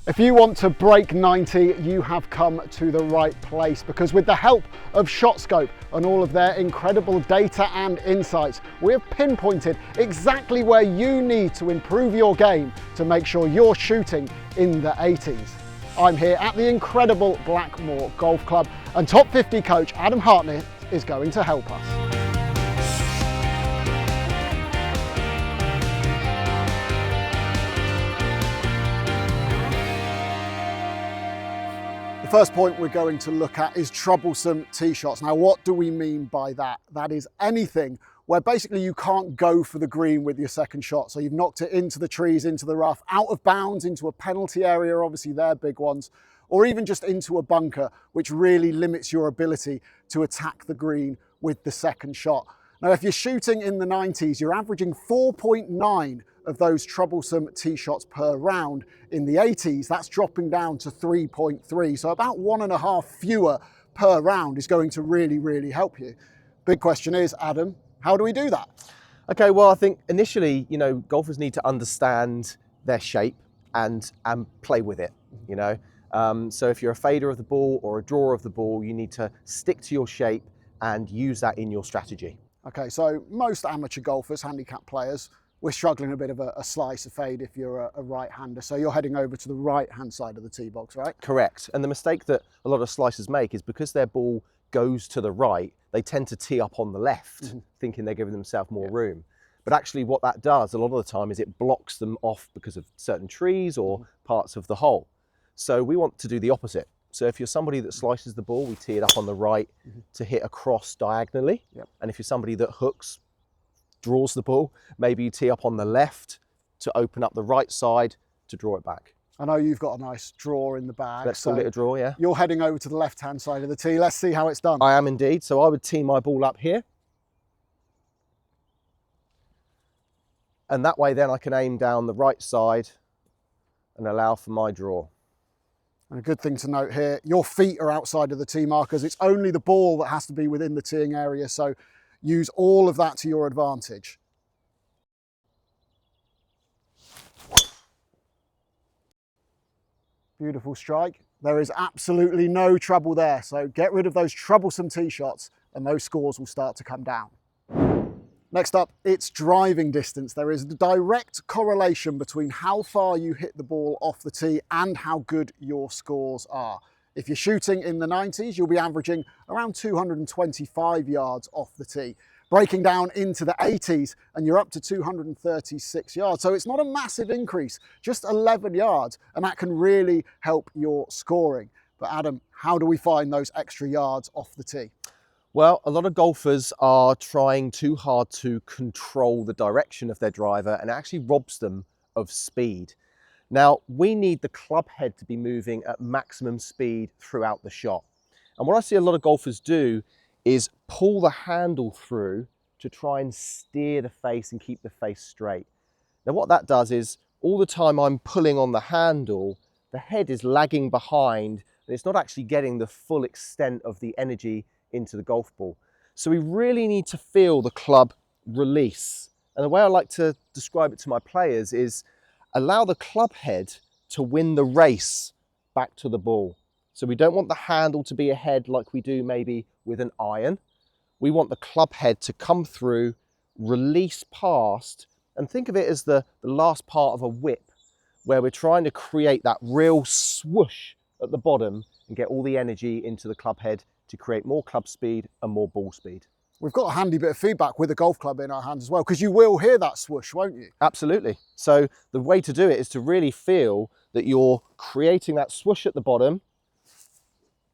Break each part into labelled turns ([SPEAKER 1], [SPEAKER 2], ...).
[SPEAKER 1] If you want to break 90, you have come to the right place, because with the help of ShotScope and all of their incredible data and insights, we have pinpointed exactly where you need to improve your game to make sure you're shooting in the 80s. I'm here at the incredible Blackmore Golf Club, and top 50 coach Adam Harnett is going to help us. The first point we're going to look at is troublesome tee shots. Now, what do we mean by that? That is anything where basically you can't go for the green with your second shot. So you've knocked it into the trees, into the rough, out of bounds, into a penalty area, obviously they're big ones, or even just into a bunker, which really limits your ability to attack the green with the second shot. Now, if you're shooting in the 90s, you're averaging 4.9 of those troublesome tee shots per round. In the 80s, that's dropping down to 3.3. So about 1.5 fewer per round is going to really help you. Big question is, Adam, how do we do that?
[SPEAKER 2] Okay, well, I think initially, golfers need to understand their shape and play with it, So if you're a fader of the ball or a drawer of the ball, you need to stick to your shape and use that in your strategy.
[SPEAKER 1] Okay, so most amateur golfers, handicap players, we're struggling a bit of a slice, a fade if you're a right-hander. So you're heading over to the right-hand side of the tee box, right?
[SPEAKER 2] Correct. And the mistake that a lot of slicers make is because their ball goes to the right, they tend to tee up on the left, thinking they're giving themselves more room. But actually what that does a lot of the time is it blocks them off because of certain trees or parts of the hole. So we want to do the opposite. So if you're somebody that slices the ball, we tee it up on the right to hit across diagonally. And if you're somebody that hooks, draws the ball, maybe you tee up on the left to open up the right side to draw it back.
[SPEAKER 1] I know you've got a nice draw in the bag.
[SPEAKER 2] Let's call it a draw, yeah.
[SPEAKER 1] You're heading over to the left-hand side of the tee. Let's see how it's done.
[SPEAKER 2] I am indeed. So I would tee my ball up here. And that way then I can aim down the right side and allow for my draw.
[SPEAKER 1] And a good thing to note here, your feet are outside of the tee markers. It's only the ball that has to be within the teeing area. So use all of that to your advantage. Beautiful strike. There is absolutely no trouble there. So get rid of those troublesome tee shots and those scores will start to come down. Next up, it's driving distance. There is a direct correlation between how far you hit the ball off the tee and how good your scores are. If you're shooting in the 90s, you'll be averaging around 225 yards off the tee. Breaking down into the 80s and you're up to 236 yards. So it's not a massive increase, just 11 yards, and that can really help your scoring. But Adam, how do we find those extra yards off the tee?
[SPEAKER 2] Well, a lot of golfers are trying too hard to control the direction of their driver, and it actually robs them of speed. Now, we need the club head to be moving at maximum speed throughout the shot. And what I see a lot of golfers do is pull the handle through to try and steer the face and keep the face straight. Now, what that does is all the time I'm pulling on the handle, the head is lagging behind, and it's not actually getting the full extent of the energy into the golf ball. So we really need to feel the club release. And the way I like to describe it to my players is allow the club head to win the race back to the ball. So we don't want the handle to be ahead like we do maybe with an iron. We want the club head to come through, release past, and think of it as the last part of a whip where we're trying to create that real swoosh at the bottom and get all the energy into the club head to create more club speed and more ball speed.
[SPEAKER 1] We've got a handy bit of feedback with a golf club in our hands as well, because you will hear that swoosh, won't you?
[SPEAKER 2] Absolutely. So the way to do it is to really feel that you're creating that swoosh at the bottom.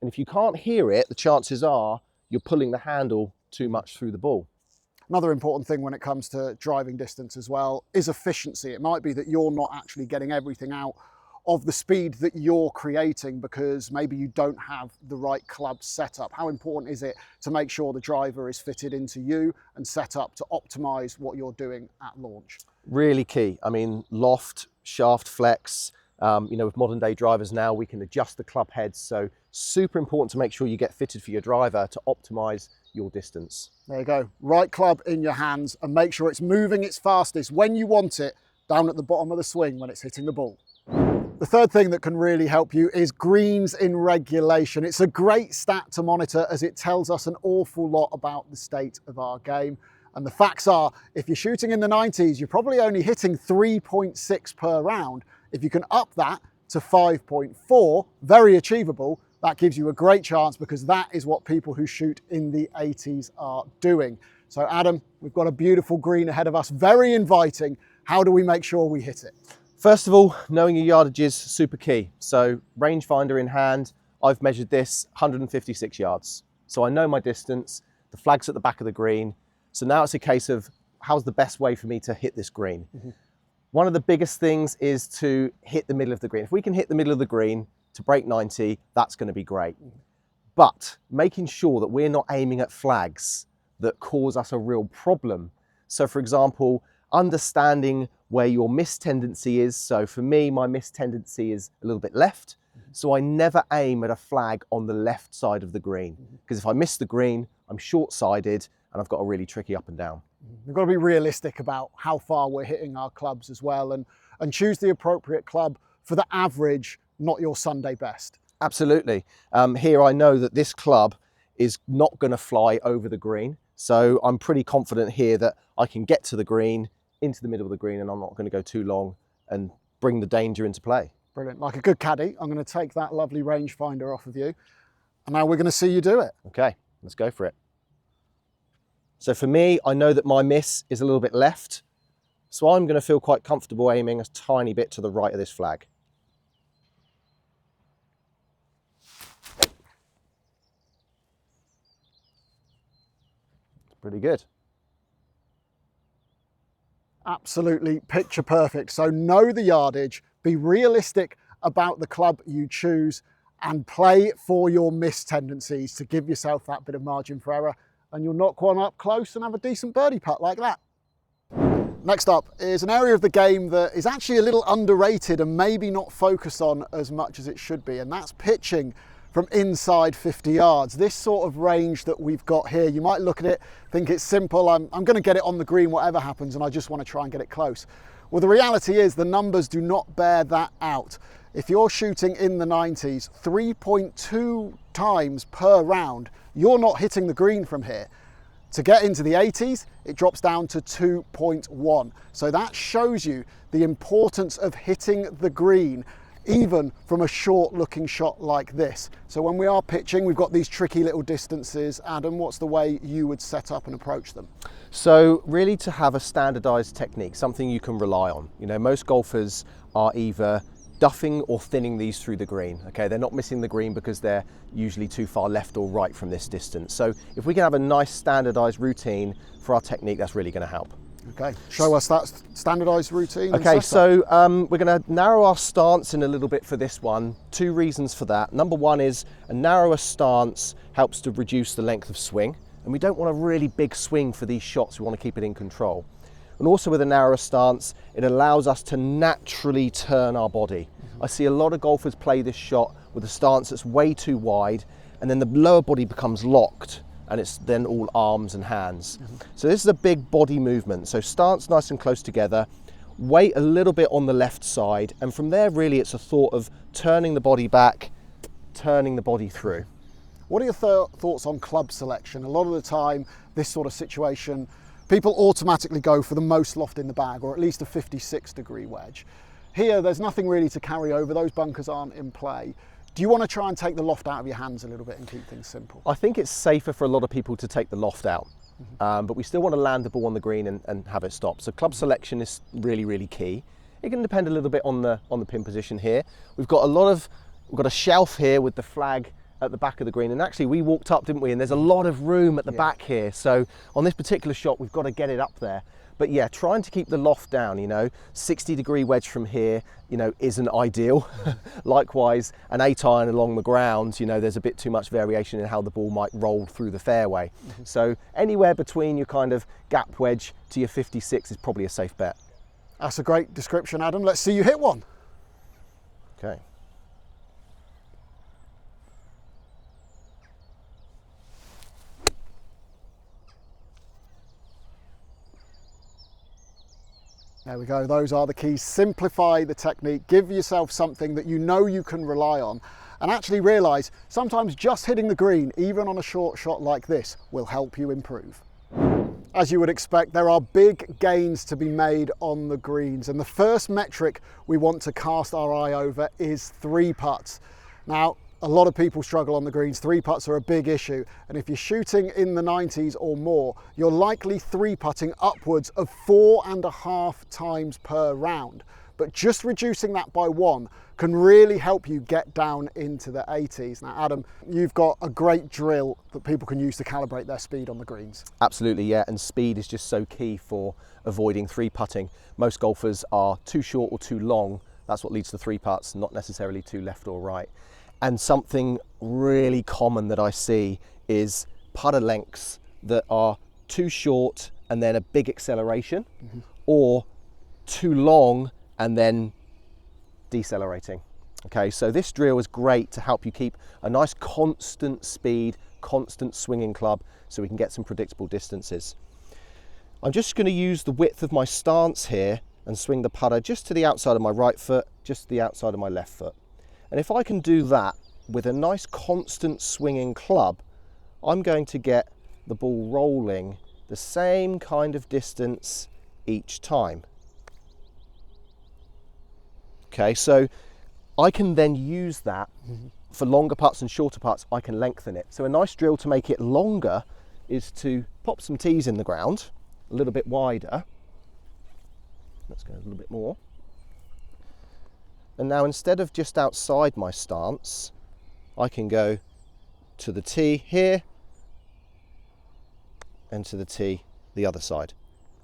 [SPEAKER 2] And if you can't hear it, the chances are you're pulling the handle too much through the ball.
[SPEAKER 1] Another important thing when it comes to driving distance as well is efficiency. It might be that you're not actually getting everything out of the speed that you're creating because maybe you don't have the right club set up. How important is it to make sure the driver is fitted into you and set up to optimize what you're doing at launch?
[SPEAKER 2] Really key. I mean, loft, shaft flex, with modern day drivers now, we can adjust the club heads. So super important to make sure you get fitted for your driver to optimize your distance.
[SPEAKER 1] There you go. Right club in your hands and make sure it's moving its fastest when you want it down at the bottom of the swing when it's hitting the ball. The third thing that can really help you is greens in regulation. It's a great stat to monitor as it tells us an awful lot about the state of our game. And the facts are, if you're shooting in the 90s, you're probably only hitting 3.6 per round. If you can up that to 5.4, very achievable, that gives you a great chance because that is what people who shoot in the 80s are doing. So Adam, we've got a beautiful green ahead of us, very inviting. How do we make sure we hit it?
[SPEAKER 2] First of all, knowing your yardage is super key. So rangefinder in hand, I've measured this 156 yards. So I know my distance, the flag's at the back of the green. So now it's a case of how's the best way for me to hit this green? One of the biggest things is to hit the middle of the green. If we can hit the middle of the green to break 90, that's going to be great. But making sure that we're not aiming at flags that cause us a real problem. So for example, understanding where your miss tendency is. So for me, my miss tendency is a little bit left. So I never aim at a flag on the left side of the green, because if I miss the green, I'm short-sided and I've got a really tricky up and down.
[SPEAKER 1] We've got to be realistic about how far we're hitting our clubs as well, and choose the appropriate club for the average, not your Sunday best.
[SPEAKER 2] Absolutely. Here I know that this club is not going to fly over the green. So I'm pretty confident here that I can get to the green, into the middle of the green, and I'm not going to go too long and bring the danger into play.
[SPEAKER 1] Brilliant. Like a good caddy, I'm going to take that lovely rangefinder off of you. And now we're going to see you do it.
[SPEAKER 2] Okay, let's go for it. So for me, I know that my miss is a little bit left. So I'm going to feel quite comfortable aiming a tiny bit to the right of this flag. Pretty good.
[SPEAKER 1] Absolutely picture perfect. So know the yardage, be realistic about the club you choose, and play for your miss tendencies to give yourself that bit of margin for error, and you'll knock one up close and have a decent birdie putt like that. Next up is an area of the game that is actually a little underrated and maybe not focused on as much as it should be, and that's pitching from inside 50 yards. This sort of range that we've got here, you might look at it, think it's simple, I'm going to get it on the green whatever happens, and I just want to try and get it close. Well, the reality is the numbers do not bear that out. If you're shooting in the 90s, 3.2 times per round, you're not hitting the green from here. To get into the 80s, it drops down to 2.1. So that shows you the importance of hitting the green, even from a short looking shot like this. So when we are pitching, we've got these tricky little distances. Adam, what's the way you would set up and approach them?
[SPEAKER 2] So really to have a standardized technique, something you can rely on. You know, most golfers are either duffing or thinning these through the green. Okay, they're not missing the green because they're usually too far left or right from this distance. So if we can have a nice standardized routine for our technique, that's really going to help.
[SPEAKER 1] Okay, show us that standardized routine.
[SPEAKER 2] Okay, so we're going to narrow our stance in a little bit for this one. Two reasons for that. Number one is a narrower stance helps to reduce the length of swing, and we don't want a really big swing for these shots. We want to keep it in control. And also with a narrower stance, it allows us to naturally turn our body. I see a lot of golfers play this shot with a stance that's way too wide, and then the lower body becomes locked, and it's then all arms and hands. So this is a big body movement. So stance nice and close together, weight a little bit on the left side, and from there really it's a thought of turning the body back, turning the body through.
[SPEAKER 1] What are your thoughts on club selection? A lot of the time, this sort of situation, people automatically go for the most loft in the bag, or at least a 56-degree wedge. Here, there's nothing really to carry over. Those bunkers aren't in play. Do you want to try and take the loft out of your hands a little bit and keep things simple?
[SPEAKER 2] I think it's safer for a lot of people to take the loft out, but we still want to land the ball on the green and have it stop. So club selection is really, really key. It can depend a little bit on the pin position here. We've got a shelf here with the flag at the back of the green, and actually we walked up, didn't we? And there's a lot of room at the back here. So on this particular shot, we've got to get it up there. But yeah, trying to keep the loft down, you know, 60-degree wedge from here, you know, isn't ideal. Likewise, an 8-iron along the ground, you know, there's a bit too much variation in how the ball might roll through the fairway. So anywhere between your kind of gap wedge to your 56 is probably a safe bet.
[SPEAKER 1] That's a great description, Adam. Let's see you hit one.
[SPEAKER 2] Okay.
[SPEAKER 1] There we go, those are the keys. Simplify the technique, give yourself something that you know you can rely on, and actually realise sometimes just hitting the green, even on a short shot like this, will help you improve. As you would expect, there are big gains to be made on the greens, and the first metric we want to cast our eye over is 3-putts. Now, a lot of people struggle on the greens. 3-putts are a big issue, and if you're shooting in the 90s or more, you're likely 3-putting upwards of 4.5 times per round. But just reducing that by 1 can really help you get down into the 80s. Now, Adam, you've got a great drill that people can use to calibrate their speed on the greens.
[SPEAKER 2] Absolutely, yeah, and speed is just so key for avoiding 3-putting. Most golfers are too short or too long. That's what leads to 3-putts, not necessarily too left or right. And something really common that I see is putter lengths that are too short and then a big acceleration, or too long and then decelerating. Okay, so this drill is great to help you keep a nice constant speed, constant swinging club, so we can get some predictable distances. I'm just going to use the width of my stance here and swing the putter just to the outside of my right foot, just to the outside of my left foot. And if I can do that with a nice constant swinging club, I'm going to get the ball rolling the same kind of distance each time. Okay, so I can then use that for longer putts and shorter putts. I can lengthen it. So a nice drill to make it longer is to pop some tees in the ground, a little bit wider. Let's go a little bit more. And now instead of just outside my stance, I can go to the tee here and to the tee the other side.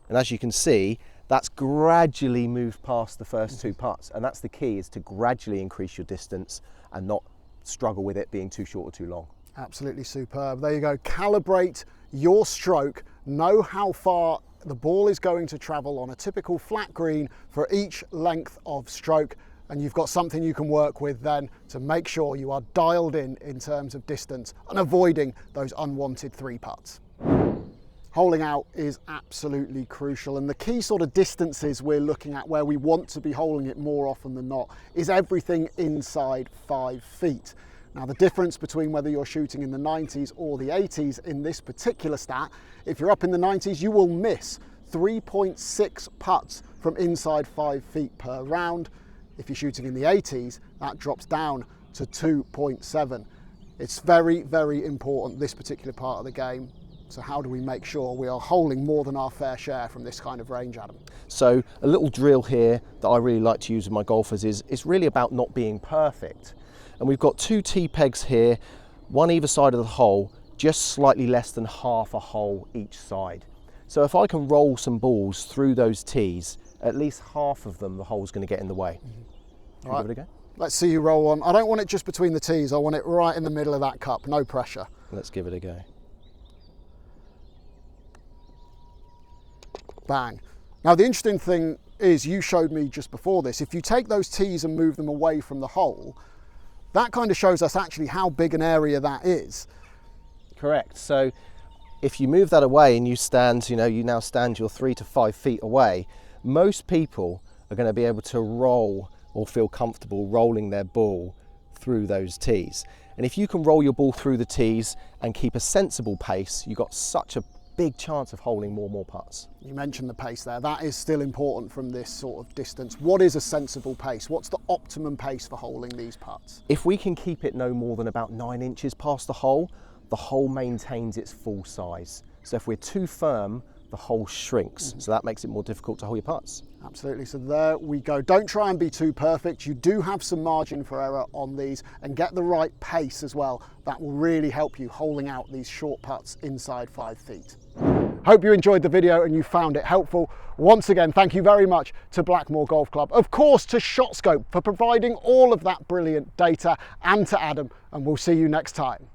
[SPEAKER 2] And as you can see, that's gradually moved past the first 2 putts. And that's the key, is to gradually increase your distance and not struggle with it being too short or too long.
[SPEAKER 1] Absolutely superb. There you go. Calibrate your stroke. Know how far the ball is going to travel on a typical flat green for each length of stroke. And you've got something you can work with then to make sure you are dialed in terms of distance and avoiding those unwanted 3-putts. Holing out is absolutely crucial, and the key sort of distances we're looking at where we want to be holing it more often than not is everything inside 5 feet. Now, the difference between whether you're shooting in the 90s or the 80s in this particular stat, if you're up in the 90s, you will miss 3.6 putts from inside 5 feet per round. If you're shooting in the 80s, that drops down to 2.7. It's very, very important, this particular part of the game. So how do we make sure we are holing more than our fair share from this kind of range, Adam?
[SPEAKER 2] So a little drill here that I really like to use with my golfers is it's really about not being perfect. And we've got 2 tee pegs here, one either side of the hole, just slightly less than half a hole each side. So if I can roll some balls through those tees, at least half of them, the hole's going to get in the way.
[SPEAKER 1] Right.
[SPEAKER 2] Give it a go.
[SPEAKER 1] Let's see you roll on. I don't want it just between the tees. I want it right in the middle of that cup. No pressure.
[SPEAKER 2] Let's give it a go.
[SPEAKER 1] Bang. Now, the interesting thing is, you showed me just before this, if you take those tees and move them away from the hole, that kind of shows us actually how big an area that is.
[SPEAKER 2] Correct. So if you move that away and you stand, you now stand your 3 to 5 feet away, most people are going to be able to roll or feel comfortable rolling their ball through those tees. And if you can roll your ball through the tees and keep a sensible pace, you've got such a big chance of holing more putts.
[SPEAKER 1] You mentioned the pace there. That is still important from this sort of distance. What is a sensible pace? What's the optimum pace for holing these putts?
[SPEAKER 2] If we can keep it no more than about 9 inches past the hole maintains its full size. So if we're too firm, the hole shrinks. So that makes it more difficult to hole your putts.
[SPEAKER 1] Absolutely. So there we go. Don't try and be too perfect. You do have some margin for error on these, and get the right pace as well. That will really help you holing out these short putts inside 5 feet. Hope you enjoyed the video and you found it helpful. Once again, thank you very much to Blackmore Golf Club. Of course, to ShotScope for providing all of that brilliant data, and to Adam, and we'll see you next time.